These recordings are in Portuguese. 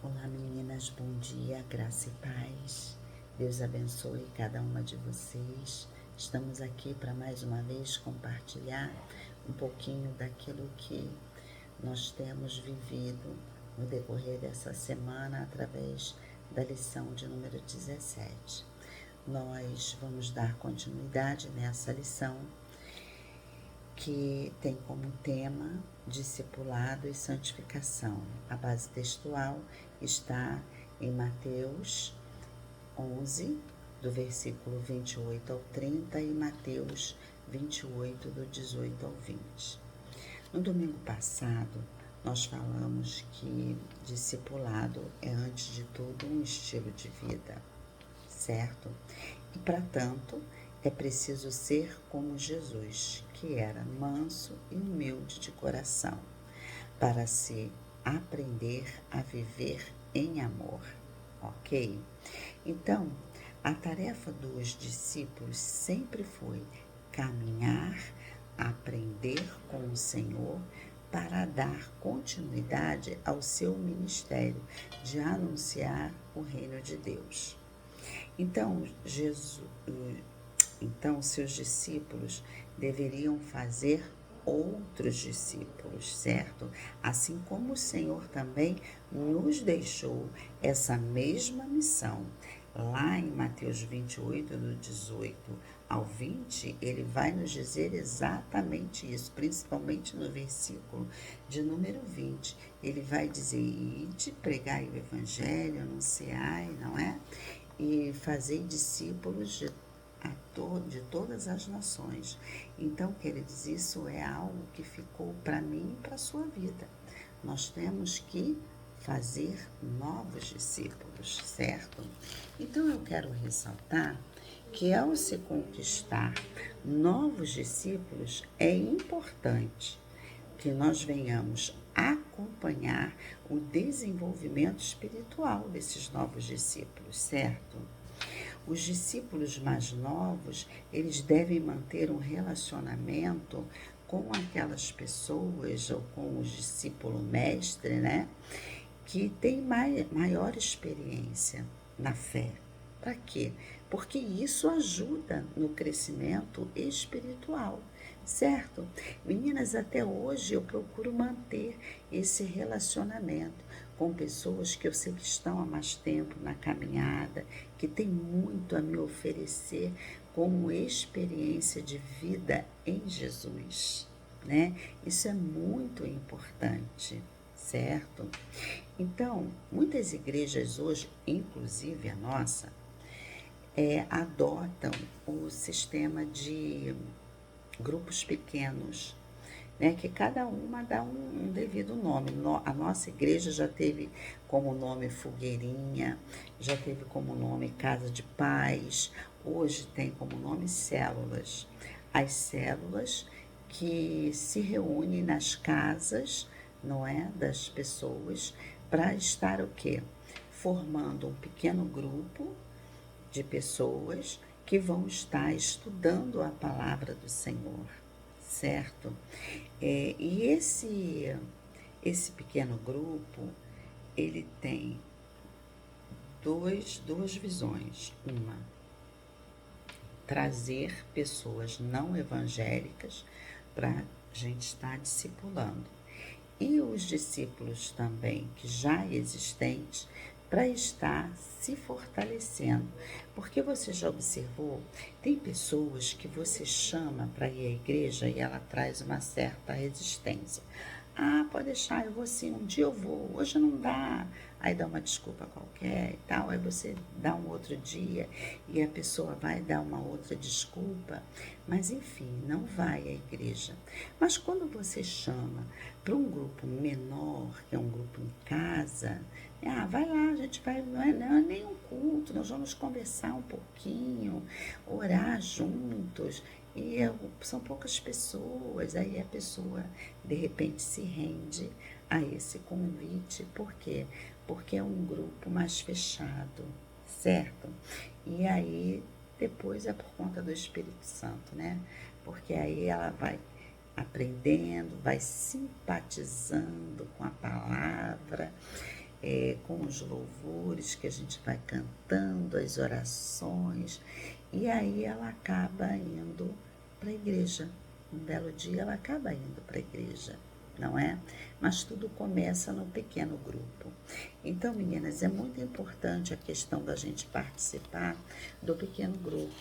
Olá meninas, bom dia, graça e paz. Deus abençoe cada uma de vocês. Estamos aqui para mais uma vez compartilhar um pouquinho daquilo que nós temos vivido no decorrer dessa semana através da lição de número 17. Nós vamos dar continuidade nessa lição que tem como tema discipulado e santificação. A base textual está em Mateus 11, do versículo 28 ao 30 e Mateus 28, do 18 ao 20. No domingo passado, nós falamos que discipulado é, antes de tudo, um estilo de vida, certo? E, para tanto, é preciso ser como Jesus, que era manso e humilde de coração, para se aprender a viver em amor, ok? Então, a tarefa dos discípulos sempre foi caminhar, aprender com o Senhor para dar continuidade ao seu ministério de anunciar o reino de Deus. Então, seus discípulos deveriam fazer outros discípulos, certo? Assim como o Senhor também nos deixou essa mesma missão. Lá em Mateus 28, do 18 ao 20, ele vai nos dizer exatamente isso, principalmente no versículo de número 20. Ele vai dizer: ide, pregai o evangelho, anunciai, não é? E fazei discípulos de todas as nações. Então, queridos, isso é algo que ficou para mim e para a sua vida. Nós temos que fazer novos discípulos, certo? Então, eu quero ressaltar que ao se conquistar novos discípulos, é importante que nós venhamos acompanhar o desenvolvimento espiritual desses novos discípulos, certo? Os discípulos mais novos, eles devem manter um relacionamento com aquelas pessoas ou com o discípulo mestre, né? Que tem maior experiência na fé. Para quê? Porque isso ajuda no crescimento espiritual, certo? Meninas, até hoje eu procuro manter esse relacionamento com pessoas que eu sei que estão há mais tempo na caminhada, que tem muito a me oferecer como experiência de vida em Jesus, né? Isso é muito importante, certo? Então, muitas igrejas hoje, inclusive a nossa, adotam o sistema de grupos pequenos, né, que cada uma dá um devido nome. A nossa igreja já teve como nome Fogueirinha, já teve como nome Casa de Paz, hoje tem como nome Células. As células que se reúnem nas casas, não é, das pessoas, para estar o quê? Formando um pequeno grupo de pessoas que vão estar estudando a palavra do Senhor, certo? E esse pequeno grupo, ele tem duas visões. Uma, trazer pessoas não evangélicas para a gente estar discipulando. E os discípulos também, que já existentes, para estar se fortalecendo. Porque você já observou, tem pessoas que você chama para ir à igreja e ela traz uma certa resistência. Ah, pode deixar, eu vou sim, um dia eu vou, hoje não dá. Aí dá uma desculpa qualquer e tal, aí você dá um outro dia e a pessoa vai dar uma outra desculpa, mas enfim, não vai à igreja. Mas quando você chama para um grupo menor, que é um grupo em casa, vai lá, a gente vai, não é nem um culto, nós vamos conversar um pouquinho, orar juntos. E são poucas pessoas, aí a pessoa de repente se rende a esse convite. Por quê? Porque é um grupo mais fechado, certo? E aí depois é por conta do Espírito Santo, né? Porque aí ela vai aprendendo, vai simpatizando com a palavra com os louvores que a gente vai cantando, as orações, e aí ela acaba indo para a igreja. Um belo dia ela acaba indo para a igreja, não é? Mas tudo começa no pequeno grupo. Então, meninas, é muito importante a questão da gente participar do pequeno grupo.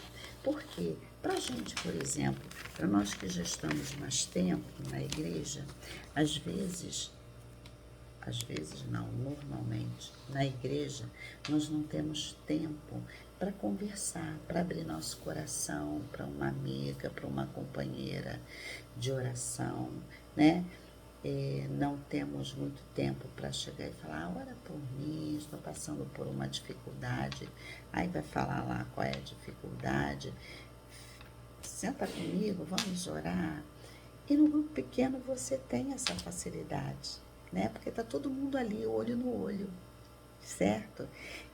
Porque, para a gente, por exemplo, para nós que já estamos mais tempo na igreja, às vezes não, normalmente, na igreja, nós não temos tempo para conversar, para abrir nosso coração para uma amiga, para uma companheira de oração, né? Não temos muito tempo para chegar e falar, ora por mim, estou passando por uma dificuldade. Aí vai falar lá qual é a dificuldade. Senta comigo, vamos orar. E no grupo pequeno você tem essa facilidade, né? Porque está todo mundo ali, olho no olho, certo?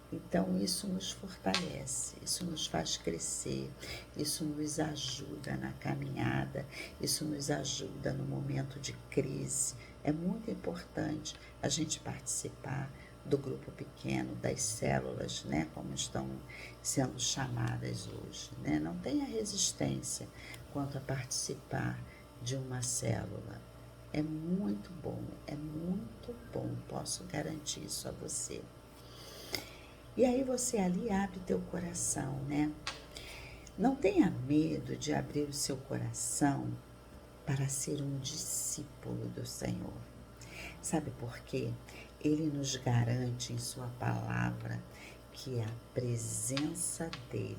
Então isso nos fortalece, isso nos faz crescer, isso nos ajuda na caminhada, isso nos ajuda no momento de crise. É muito importante a gente participar do grupo pequeno, das células, né, como estão sendo chamadas hoje, né? Não tenha resistência quanto a participar de uma célula. é muito bom, posso garantir isso a você. E aí você ali abre teu coração, né? Não tenha medo de abrir o seu coração para ser um discípulo do Senhor. Sabe por quê? Ele nos garante em sua palavra que a presença dele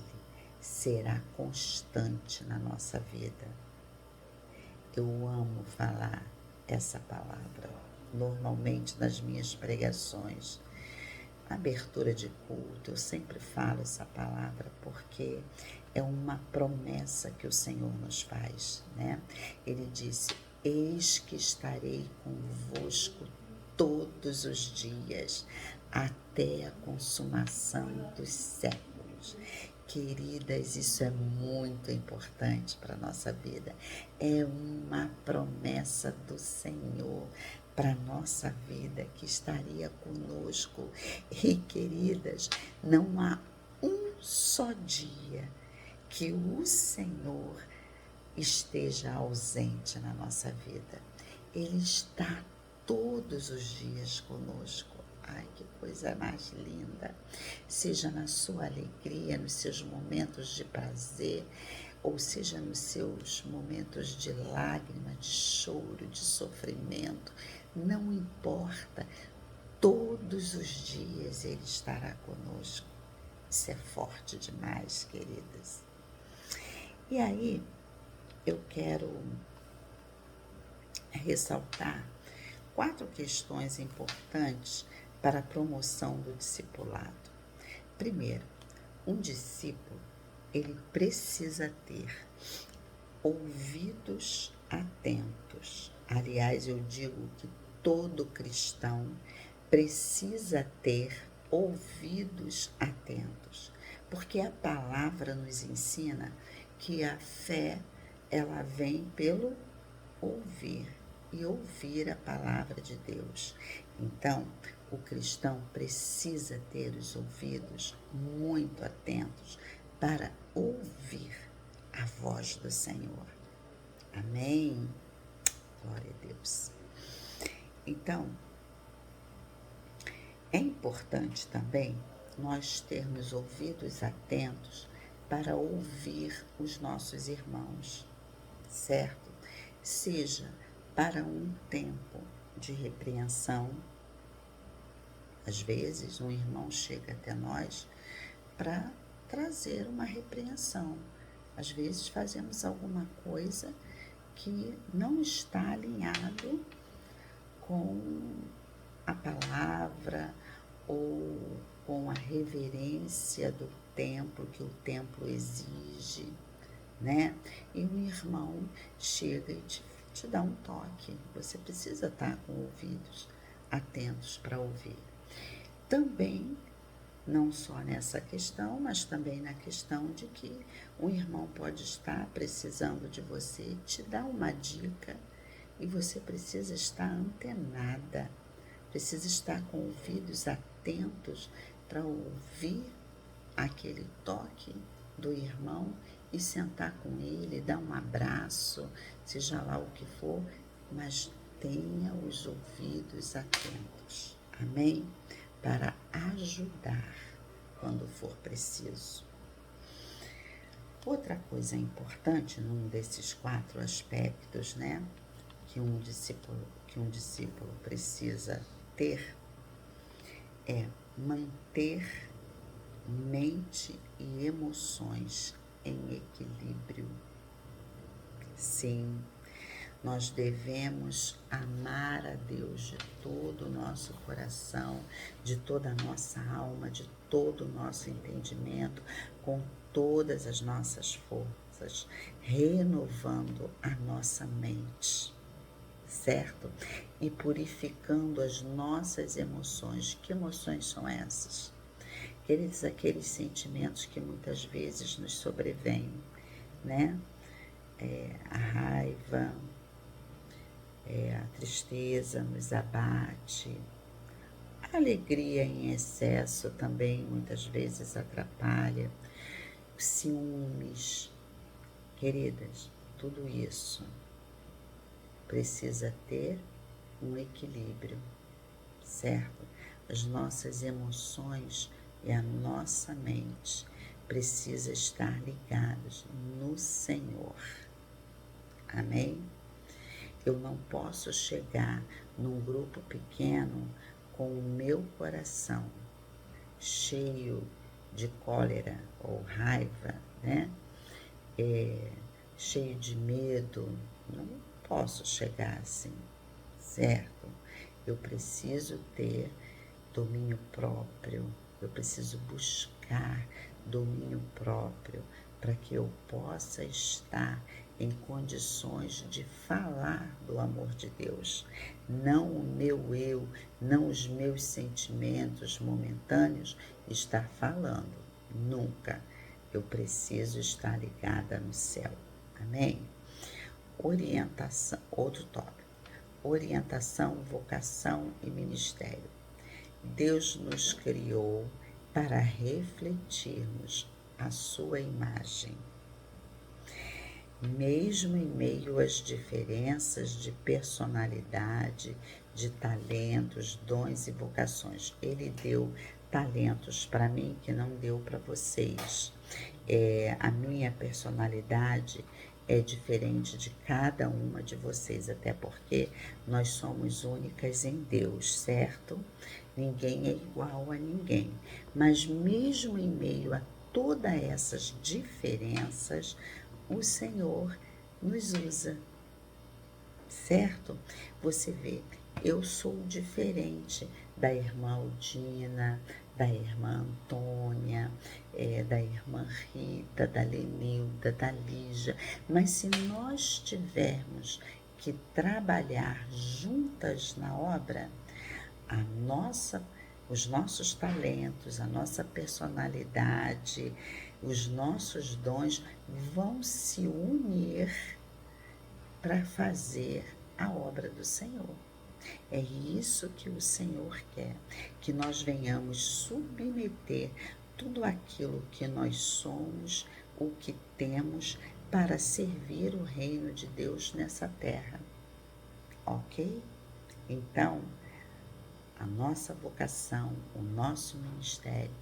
será constante na nossa vida. Eu amo falar essa palavra, normalmente nas minhas pregações. Abertura de culto, eu sempre falo essa palavra porque é uma promessa que o Senhor nos faz, né? Ele disse, eis que estarei convosco todos os dias, até a consumação dos séculos. Queridas, isso é muito importante para a nossa vida. É uma promessa do Senhor para a nossa vida que estaria conosco. E, queridas, não há um só dia que o Senhor esteja ausente na nossa vida. Ele está todos os dias conosco. Ai, que coisa mais linda! Seja na sua alegria, nos seus momentos de prazer, ou seja nos seus momentos de lágrima, de choro, de sofrimento, não importa, todos os dias Ele estará conosco. Isso é forte demais, queridas. E aí, eu quero ressaltar 4 questões importantes para a promoção do discipulado. Primeiro, um discípulo, ele precisa ter ouvidos atentos. Aliás, eu digo que todo cristão precisa ter ouvidos atentos, porque a palavra nos ensina que a fé, ela vem pelo ouvir e ouvir a palavra de Deus. Então, o cristão precisa ter os ouvidos muito atentos para ouvir a voz do Senhor. Amém? Glória a Deus. Então, é importante também nós termos ouvidos atentos para ouvir os nossos irmãos, certo? Seja para um tempo de repreensão. Às vezes, um irmão chega até nós para trazer uma repreensão. Às vezes, fazemos alguma coisa que não está alinhado com a palavra ou com a reverência do templo, que o templo exige, né? E um irmão chega e te dá um toque. Você precisa estar com ouvidos atentos para ouvir. Também, não só nessa questão, mas também na questão de que um irmão pode estar precisando de você, te dar uma dica, e você precisa estar antenada, precisa estar com ouvidos atentos para ouvir aquele toque do irmão e sentar com ele, dar um abraço, seja lá o que for, mas tenha os ouvidos atentos, amém? Para ajudar quando for preciso. Outra coisa importante num desses 4 aspectos, né, que um discípulo precisa ter é manter mente e emoções em equilíbrio. Sim, nós devemos amar a Deus de todo o nosso coração, de toda a nossa alma, de todo o nosso entendimento, com todas as nossas forças, renovando a nossa mente, certo? E purificando as nossas emoções. Que emoções são essas? Aqueles sentimentos que muitas vezes nos sobrevêm, né? A raiva, a tristeza nos abate, a alegria em excesso também muitas vezes atrapalha, os ciúmes, queridas, tudo isso precisa ter um equilíbrio, certo? As nossas emoções e a nossa mente precisa estar ligados no Senhor, amém? Eu não posso chegar num grupo pequeno com o meu coração cheio de cólera ou raiva, né? Cheio de medo. Não posso chegar assim, certo? Eu preciso ter domínio próprio, eu preciso buscar domínio próprio para que eu possa estar em condições de falar do amor de Deus. Não o meu eu, não os meus sentimentos momentâneos estar falando, nunca. Eu preciso estar ligada no céu, amém? Orientação, outro tópico, orientação, vocação e ministério. Deus nos criou para refletirmos a sua imagem. Mesmo em meio às diferenças de personalidade, de talentos, dons e vocações, Ele deu talentos para mim que não deu para vocês. A minha personalidade é diferente de cada uma de vocês, até porque nós somos únicas em Deus, certo? Ninguém é igual a ninguém. Mas mesmo em meio a todas essas diferenças, o Senhor nos usa, certo? Você vê, eu sou diferente da irmã Aldina, da irmã Antônia, da irmã Rita, da Lenilda, da Lígia, mas se nós tivermos que trabalhar juntas na obra, os nossos talentos, a nossa personalidade, os nossos dons vão se unir para fazer a obra do Senhor. É isso que o Senhor quer, que nós venhamos submeter tudo aquilo que nós somos, o que temos, para servir o reino de Deus nessa terra. Ok? Então, a nossa vocação, o nosso ministério,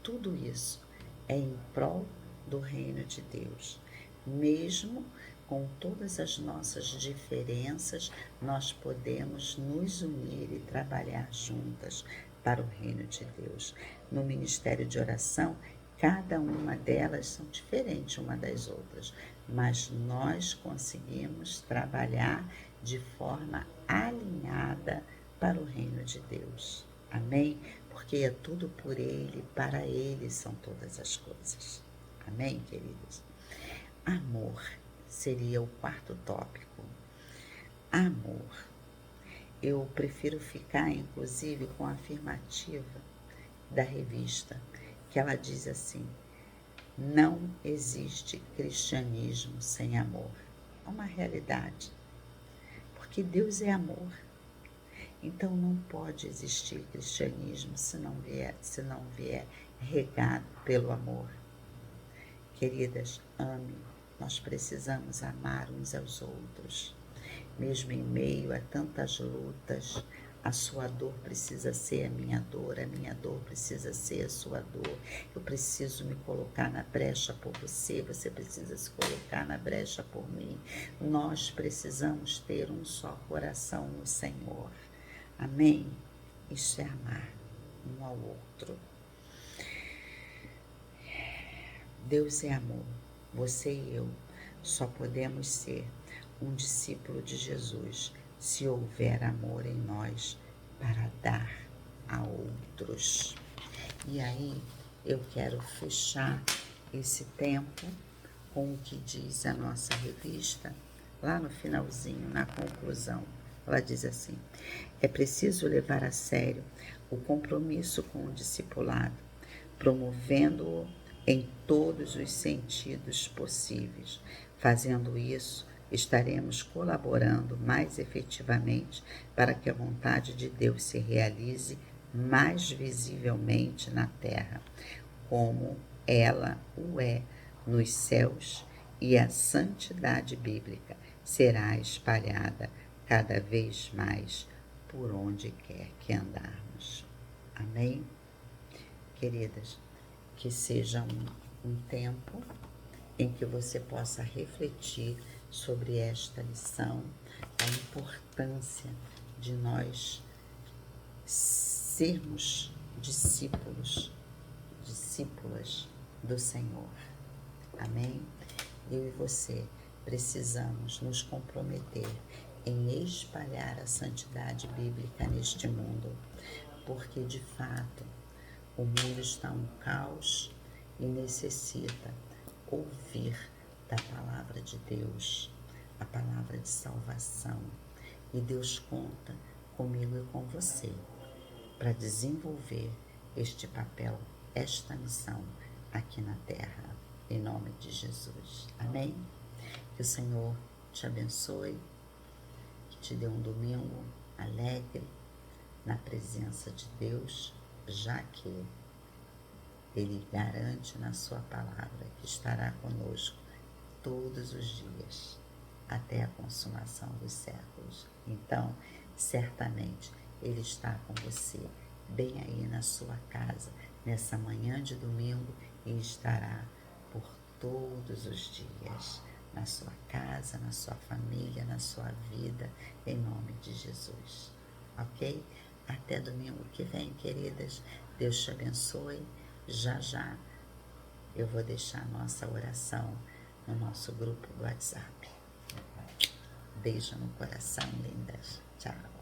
tudo isso é em prol do reino de Deus. Mesmo com todas as nossas diferenças, nós podemos nos unir e trabalhar juntas para o reino de Deus. No ministério de oração, cada uma delas são diferentes uma das outras, mas nós conseguimos trabalhar de forma alinhada para o reino de Deus. Amém? Porque é tudo por Ele, para Ele são todas as coisas. Amém, queridos? Amor seria o 4º tópico. Amor. Eu prefiro ficar, inclusive, com a afirmativa da revista, que ela diz assim: não existe cristianismo sem amor. É uma realidade, porque Deus é amor. Então não pode existir cristianismo se não vier regado pelo amor. Queridas, ame. Nós precisamos amar uns aos outros. Mesmo em meio a tantas lutas, a sua dor precisa ser a minha dor precisa ser a sua dor. Eu preciso me colocar na brecha por você, você precisa se colocar na brecha por mim. Nós precisamos ter um só coração no Senhor. Amém? Isso é amar um ao outro. Deus é amor. Você e eu só podemos ser um discípulo de Jesus se houver amor em nós para dar a outros. E aí eu quero fechar esse tempo com o que diz a nossa revista, lá no finalzinho, na conclusão. Ela diz assim: é preciso levar a sério o compromisso com o discipulado, promovendo-o em todos os sentidos possíveis. Fazendo isso, estaremos colaborando mais efetivamente para que a vontade de Deus se realize mais visivelmente na terra, como ela o é nos céus, e a santidade bíblica será espalhada cada vez mais por onde quer que andarmos. Amém? Queridas, que seja um tempo em que você possa refletir sobre esta lição, a importância de nós sermos discípulas do Senhor. Amém? Eu e você precisamos nos comprometer em espalhar a santidade bíblica neste mundo, porque de fato o mundo está um caos e necessita ouvir da palavra de Deus, a palavra de salvação. E Deus conta comigo e com você para desenvolver este papel, esta missão aqui na terra, em nome de Jesus. Amém? Que o Senhor te abençoe, que te dê um domingo alegre na presença de Deus, já que Ele garante na sua palavra que estará conosco todos os dias, até a consumação dos séculos. Então, certamente, Ele está com você, bem aí na sua casa, nessa manhã de domingo, e estará por todos os dias, na sua casa, na sua família, na sua vida, em nome de Jesus. Ok? Até domingo que vem, queridas. Deus te abençoe. Já já eu vou deixar a nossa oração no nosso grupo do WhatsApp. Beijo no coração, lindas. Tchau.